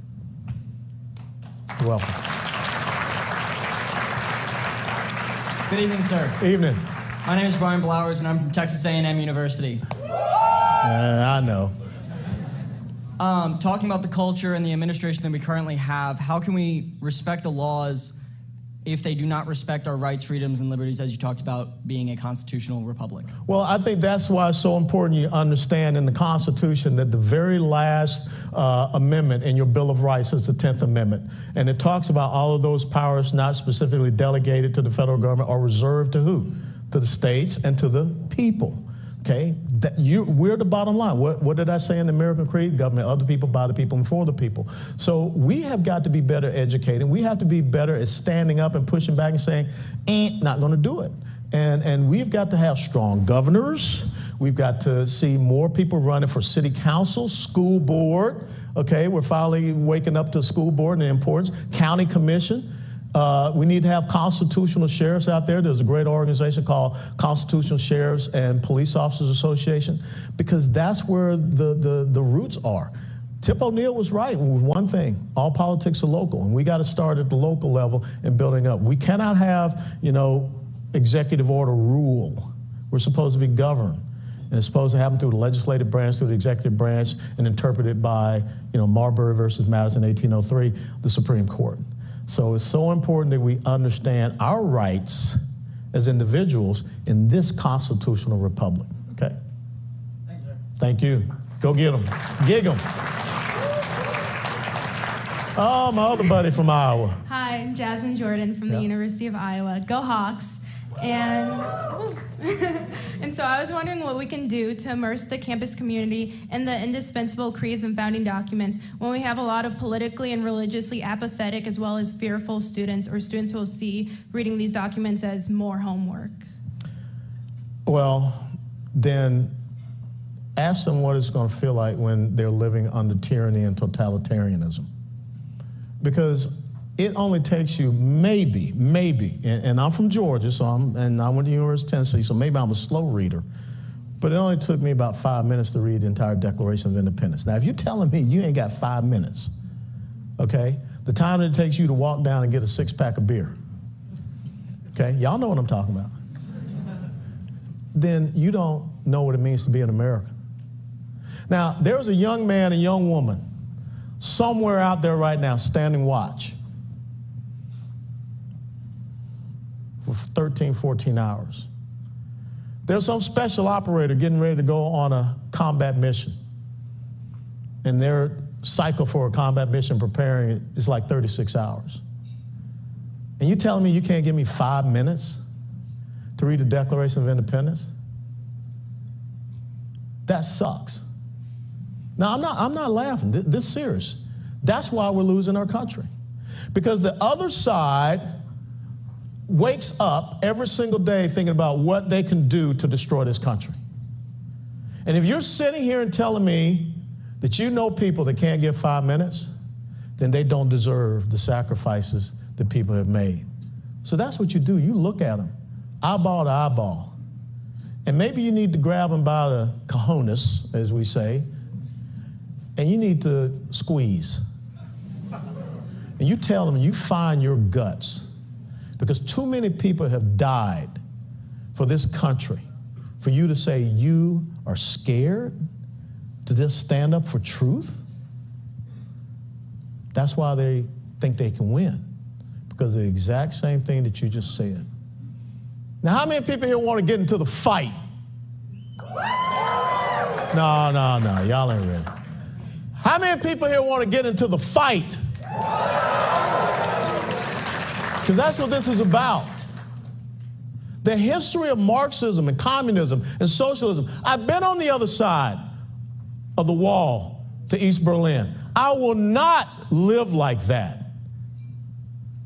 You're welcome. Good evening, sir. Evening. My name is Brian Blowers, and I'm from Texas A&M University. I know. Talking about the culture and the administration that we currently have, how can we respect the laws if they do not respect our rights, freedoms, and liberties, as you talked about being a constitutional republic? Well, I think that's why it's so important you understand in the Constitution that the very last amendment in your Bill of Rights is the 10th Amendment. And it talks about all of those powers not specifically delegated to the federal government are reserved to who? To the states and to the people. Okay, we're the bottom line. What did I say in the American Creed? Government of the people, by the people, and for the people. So we have got to be better educated. We have to be better at standing up and pushing back and saying, not going to do it. And we've got to have strong governors. We've got to see more people running for city council, school board. Okay, we're finally waking up to school board and the importance. County commission. We need to have constitutional sheriffs out there. There's a great organization called Constitutional Sheriffs and Police Officers Association, because that's where the roots are. Tip O'Neill was right with one thing: all politics are local, and we got to start at the local level and building up. We cannot have, executive order rule. We're supposed to be governed. And it's supposed to happen through the legislative branch, through the executive branch, and interpreted by, Marbury versus Madison, 1803, the Supreme Court. So it's so important that we understand our rights as individuals in this constitutional republic. Okay? Thanks, sir. Thank you. Go get them. Gig them. Oh, my other buddy from Iowa. Hi, I'm Jasmine Jordan from the University of Iowa. Go Hawks. And so I was wondering what we can do to immerse the campus community in the indispensable creeds and founding documents when we have a lot of politically and religiously apathetic as well as fearful students, or students who will see reading these documents as more homework. Well, then ask them what it's going to feel like when they're living under tyranny and totalitarianism. Because it only takes you maybe, and I'm from Georgia, and I went to the University of Tennessee, so maybe I'm a slow reader, but it only took me about 5 minutes to read the entire Declaration of Independence. Now, if you're telling me you ain't got 5 minutes, okay, the time that it takes you to walk down and get a 6-pack of beer, okay, y'all know what I'm talking about, then you don't know what it means to be an American. Now, there's a young man and young woman somewhere out there right now standing watch for 13, 14 hours. There's some special operator getting ready to go on a combat mission. And their cycle for a combat mission preparing is like 36 hours. And you telling me you can't give me 5 minutes to read the Declaration of Independence? That sucks. Now, I'm not laughing. This is serious. That's why we're losing our country. Because the other side wakes up every single day thinking about what they can do to destroy this country. And if you're sitting here and telling me that you know people that can't give 5 minutes, then they don't deserve the sacrifices that people have made. So that's what you do. You look at them, eyeball to eyeball. And maybe you need to grab them by the cojones, as we say, and you need to squeeze. And you tell them, you find your guts. Because too many people have died for this country, for you to say you are scared to just stand up for truth. That's why they think they can win, because of the exact same thing that you just said. Now, how many people here want to get into the fight? No, y'all ain't ready. How many people here want to get into the fight? Because that's what this is about. The history of Marxism and communism and socialism. I've been on the other side of the wall to East Berlin. I will not live like that.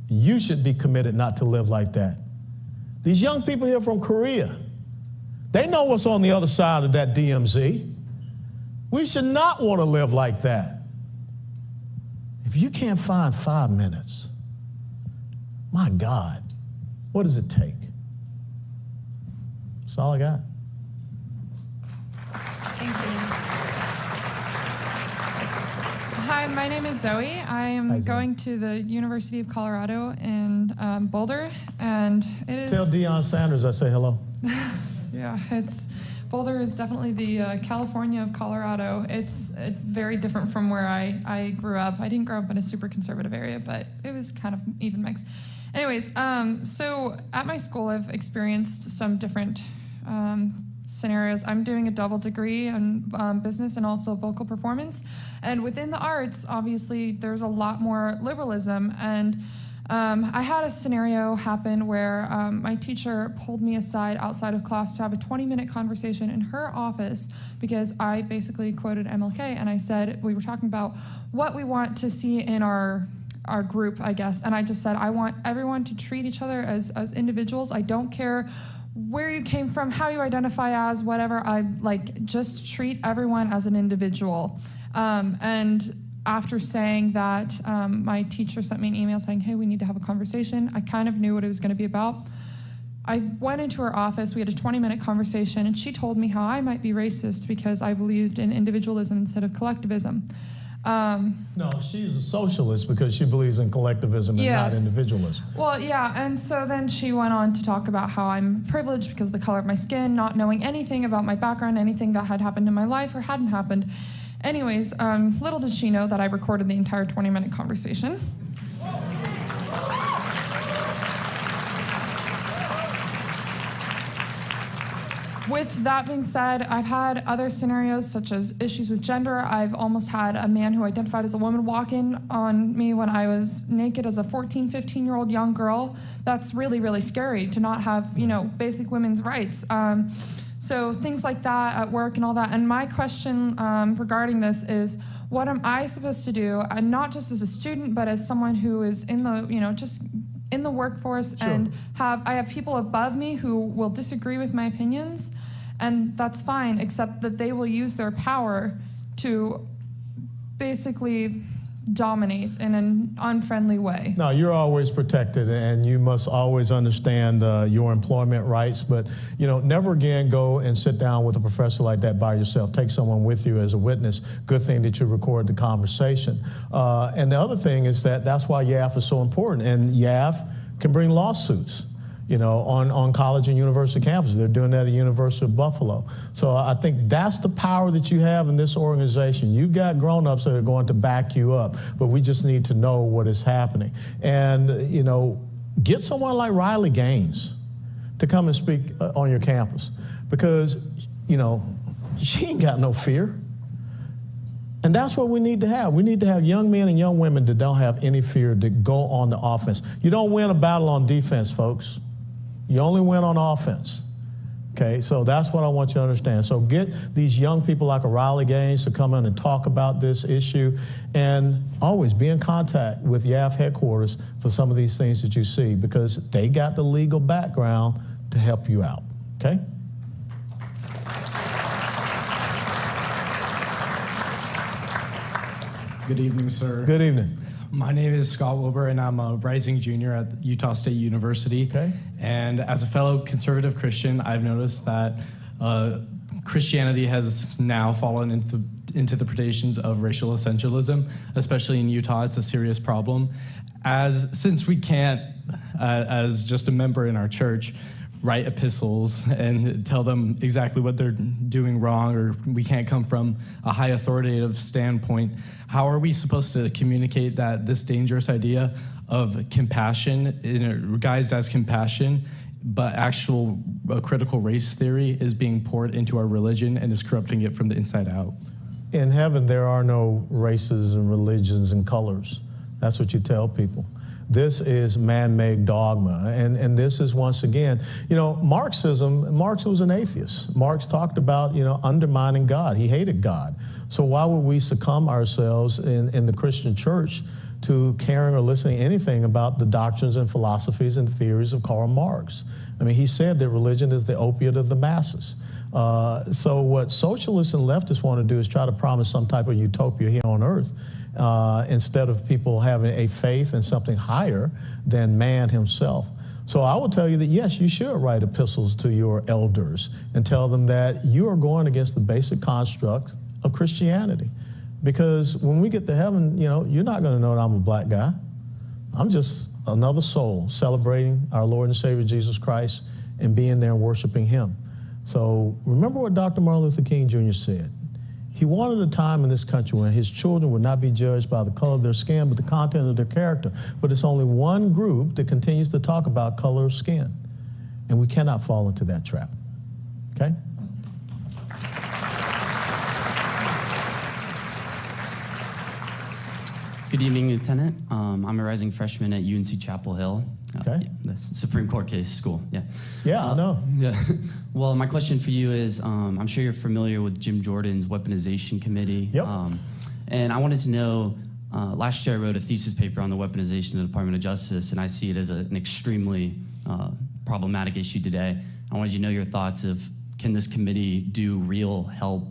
You should be committed not to live like that. These young people here from Korea, they know what's on the other side of that DMZ. We should not want to live like that. If you can't find 5 minutes, my God, what does it take? That's all I got. Thank you. Hi, my name is Zoe. I am going to the University of Colorado in Boulder, and it is... Tell Deion Sanders I say hello. Yeah, Boulder is definitely the California of Colorado. It's very different from where I grew up. I didn't grow up in a super conservative area, but it was kind of even mix. Anyways, so at my school, I've experienced some different scenarios. I'm doing a double degree in business and also vocal performance. And within the arts, obviously, there's a lot more liberalism. And I had a scenario happen where my teacher pulled me aside outside of class to have a 20-minute conversation in her office because I basically quoted MLK, and I said, we were talking about what we want to see in our group, I guess, and I just said, I want everyone to treat each other as individuals. I don't care where you came from, how you identify as, whatever. I just treat everyone as an individual. And after saying that, my teacher sent me an email saying, hey, we need to have a conversation. I kind of knew what it was going to be about. I went into her office. We had a 20-minute conversation, and she told me how I might be racist because I believed in individualism instead of collectivism. No, she's a socialist because she believes in collectivism and not individualism. Well, yeah, and so then she went on to talk about how I'm privileged because of the color of my skin, not knowing anything about my background, anything that had happened in my life or hadn't happened. Anyways, little did she know that I recorded the entire 20-minute conversation. With that being said, I've had other scenarios such as issues with gender. I've almost had a man who identified as a woman walk in on me when I was naked as a 14, 15-year-old young girl. That's really, really scary to not have, basic women's rights. So things like that at work and all that. And my question regarding this is, what am I supposed to do, not just as a student, but as someone who is in the, just in the workforce, Sure. and I have people above me who will disagree with my opinions, and that's fine, except that they will use their power to basically dominate in an unfriendly way. No, you're always protected, and you must always understand your employment rights, but never again go and sit down with a professor like that by yourself. Take someone with you as a witness. Good thing that you record the conversation. And the other thing is that's why YAF is so important, and YAF can bring lawsuits on college and university campuses. They're doing that at the University of Buffalo. So I think that's the power that you have in this organization. You've got grown-ups that are going to back you up, but we just need to know what is happening. And, get someone like Riley Gaines to come and speak on your campus because, she ain't got no fear. And that's what we need to have. We need to have young men and young women that don't have any fear to go on the offense. You don't win a battle on defense, folks. You only win on offense. Okay, so that's what I want you to understand. So get these young people like a Riley Gaines to come in and talk about this issue, and always be in contact with YAF headquarters for some of these things that you see, because they got the legal background to help you out, okay? Good evening, sir. Good evening. My name is Scott Wilbur, and I'm a rising junior at Utah State University. Okay. And as a fellow conservative Christian, I've noticed that Christianity has now fallen into the predations of racial essentialism, especially in Utah. It's a serious problem. Since we can't, as just a member in our church, write epistles and tell them exactly what they're doing wrong, or we can't come from a high authoritative standpoint, how are we supposed to communicate that this dangerous idea of compassion, guised as compassion, but actual critical race theory is being poured into our religion and is corrupting it from the inside out? In heaven, there are no races and religions and colors. That's what you tell people. This is man-made dogma, and this is, once again, Marx was an atheist. Marx talked about, undermining God. He hated God. So why would we succumb ourselves in the Christian church to caring or listening to anything about the doctrines and philosophies and theories of Karl Marx? I mean, he said that religion is the opiate of the masses. So what socialists and leftists want to do is try to promise some type of utopia here on earth, instead of people having a faith in something higher than man himself. So I will tell you that, yes, you should write epistles to your elders and tell them that you are going against the basic construct of Christianity. Because when we get to heaven, you're not going to know that I'm a black guy. I'm just another soul celebrating our Lord and Savior Jesus Christ and being there and worshiping him. So remember what Dr. Martin Luther King Jr. said. He wanted a time in this country when his children would not be judged by the color of their skin, but the content of their character. But it's only one group that continues to talk about color of skin. And we cannot fall into that trap. Okay? Good evening, Lieutenant. I'm a rising freshman at UNC Chapel Hill. Okay. The Supreme Court case school, yeah. Yeah, I know. Yeah. Well, my question for you is, I'm sure you're familiar with Jim Jordan's weaponization committee. Yep. And I wanted to know, last year I wrote a thesis paper on the weaponization of the Department of Justice, and I see it as an extremely problematic issue today. I wanted you to know your thoughts of, can this committee do real help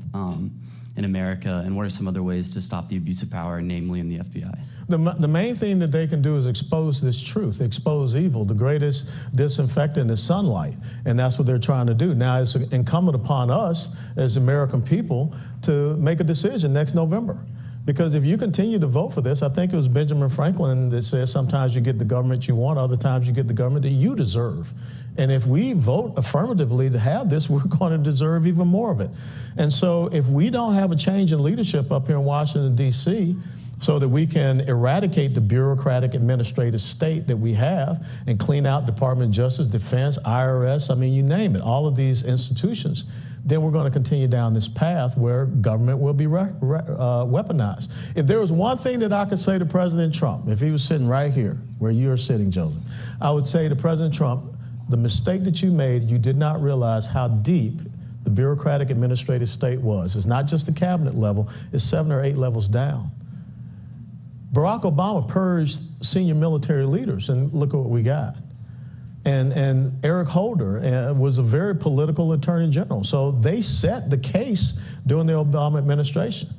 in America, and what are some other ways to stop the abuse of power, namely in the FBI? The main thing that they can do is expose this truth, expose evil. The greatest disinfectant is sunlight, and that's what they're trying to do. Now, it's incumbent upon us as American people to make a decision next November. Because if you continue to vote for this, I think it was Benjamin Franklin that says sometimes you get the government you want, other times you get the government that you deserve. And if we vote affirmatively to have this, we're going to deserve even more of it. And so if we don't have a change in leadership up here in Washington, D.C., so that we can eradicate the bureaucratic administrative state that we have and clean out Department of Justice, Defense, IRS, I mean, you name it, all of these institutions, then we're going to continue down this path where government will be weaponized. If there was one thing that I could say to President Trump, if he was sitting right here where you're sitting, Joseph, I would say to President Trump, the mistake that you made, you did not realize how deep the bureaucratic administrative state was. It's not just the cabinet level, it's 7 or 8 levels down. Barack Obama purged senior military leaders, and look at what we got. And Eric Holder was a very political attorney general. So they set the case during the Obama administration.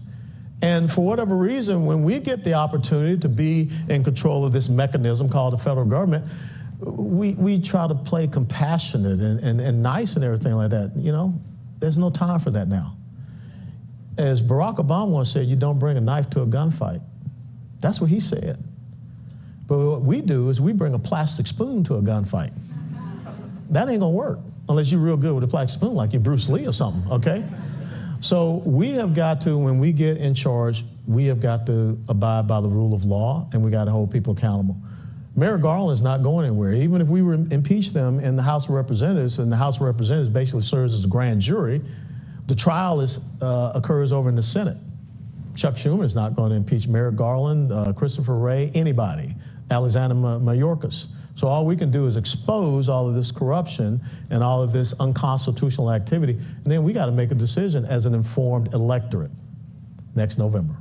And for whatever reason, when we get the opportunity to be in control of this mechanism called the federal government, we try to play compassionate and nice and everything like that. You know, there's no time for that now. As Barack Obama once said, you don't bring a knife to a gunfight. That's what he said. But what we do is we bring a plastic spoon to a gunfight. That ain't gonna work unless you're real good with a plastic spoon, like you're Bruce Lee or something, okay? So we have got to, when we get in charge, we have got to abide by the rule of law, and we got to hold people accountable. Merrick Garland is not going anywhere. Even if we were impeach them in the House of Representatives, and the House of Representatives basically serves as a grand jury, the trial occurs over in the Senate. Chuck Schumer is not going to impeach Merrick Garland, Christopher Wray, anybody, Alexander Mayorkas. So all we can do is expose all of this corruption and all of this unconstitutional activity, and then we got to make a decision as an informed electorate next November.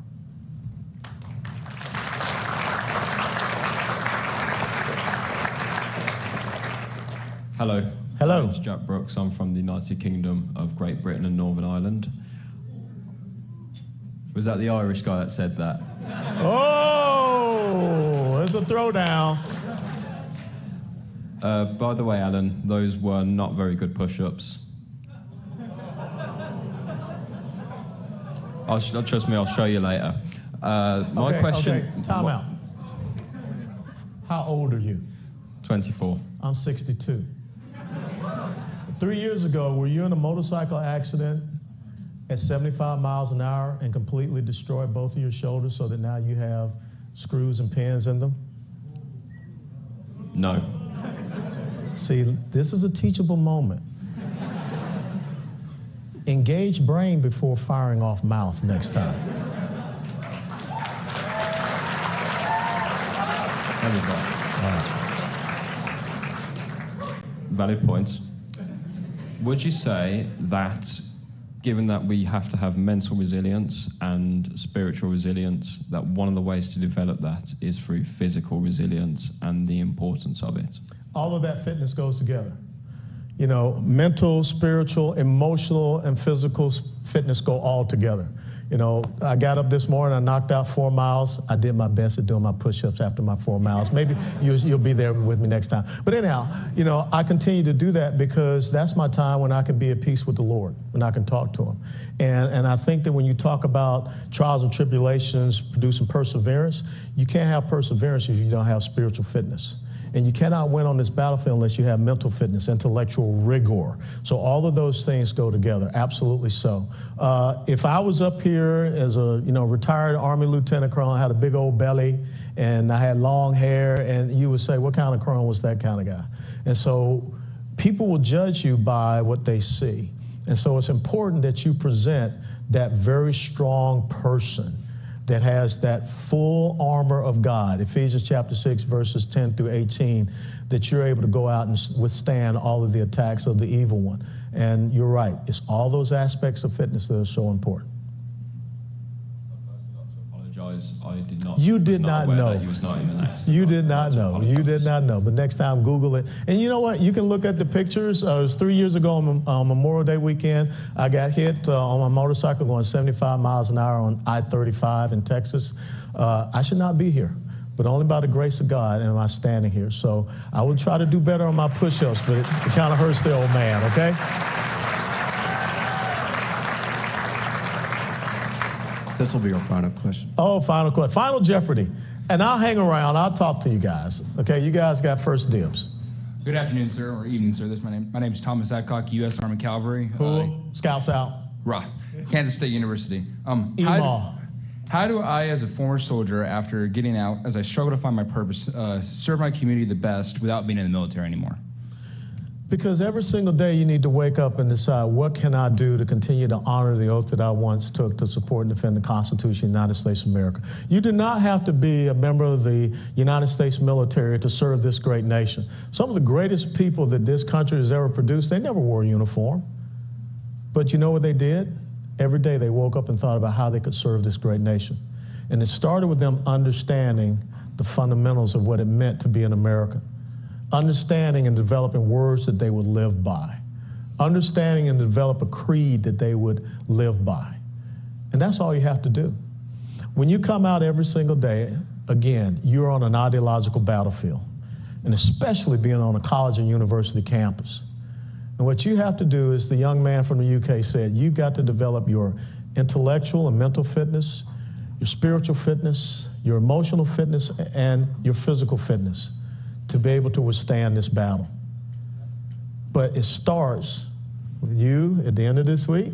Hello. Hello. My name's Jack Brooks. I'm from the United Kingdom of Great Britain and Northern Ireland. Was that the Irish guy that said that? Oh, it's a throwdown. By the way, Alan, those were not very good push-ups. Trust me, I'll show you later. My question... Okay, time out. How old are you? 24. I'm 62. 3 years ago, were you in a motorcycle accident at 75 miles an hour and completely destroyed both of your shoulders so that now you have screws and pins in them? No. See, this is a teachable moment. Engage brain before firing off mouth next time. Valid points. Would you say that, given that we have to have mental resilience and spiritual resilience, that one of the ways to develop that is through physical resilience and the importance of it? All of that fitness goes together. You know, mental, spiritual, emotional, and physical fitness go all together. You know, I got up this morning, I knocked out 4 miles. I did my best at doing my push-ups after my 4 miles. Maybe you'll be there with me next time. But anyhow, you know, I continue to do that because that's my time when I can be at peace with the Lord, when I can talk to him. And I think that when you talk about trials and tribulations producing perseverance, you can't have perseverance if you don't have spiritual fitness. And you cannot win on this battlefield unless you have mental fitness, intellectual rigor. So all of those things go together, absolutely so. If I was up here as a retired Army lieutenant colonel, I had a big old belly, and I had long hair, and you would say, what kind of colonel was that kind of guy? And so people will judge you by what they see. And so it's important that you present that very strong person that has that full armor of God, Ephesians chapter 6, verses 10 through 18, that you're able to go out and withstand all of the attacks of the evil one. And you're right, it's all those aspects of fitness that are so important. I did not. You did not know. That he was not in the next. You did not know. You did not know. But next time, Google it. And you know what? You can look at the pictures. It was 3 years ago on Memorial Day weekend. I got hit on my motorcycle going 75 miles an hour on I-35 in Texas. I should not be here, but only by the grace of God am I standing here. So I will try to do better on my push-ups, but it kind of hurts the old man, okay? This will be our final question. Oh, final question. Final Jeopardy. And I'll hang around. I'll talk to you guys. Okay, you guys got first dibs. Good afternoon, sir, or evening, sir. My name is Thomas Adcock, U.S. Army Cavalry. Cool. Scouts out. Right. Kansas State University. How do I, as a former soldier, after getting out, as I struggle to find my purpose, serve my community the best without being in the military anymore? Because every single day you need to wake up and decide, what can I do to continue to honor the oath that I once took to support and defend the Constitution of the United States of America? You do not have to be a member of the United States military to serve this great nation. Some of the greatest people that this country has ever produced, they never wore a uniform. But you know what they did? Every day they woke up and thought about how they could serve this great nation. And it started with them understanding the fundamentals of what it meant to be an American. Understanding and developing words that they would live by. Understanding and develop a creed that they would live by. And that's all you have to do. When you come out every single day, again, you're on an ideological battlefield, and especially being on a college and university campus. And what you have to do, is the young man from the UK said, you've got to develop your intellectual and mental fitness, your spiritual fitness, your emotional fitness, and your physical fitness to be able to withstand this battle. But it starts with you at the end of this week.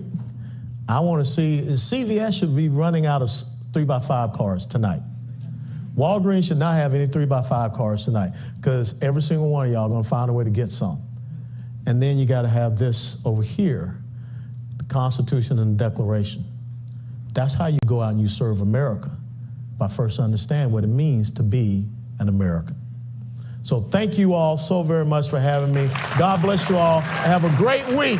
I want to see, CVS should be running out of 3x5 cars tonight. Walgreens should not have any 3x5 cars tonight, because every single one of y'all are going to find a way to get some. And then you got to have this over here, the Constitution and the Declaration. That's how you go out and you serve America, by first understanding what it means to be an American. So thank you all so very much for having me. God bless you all. Have a great week.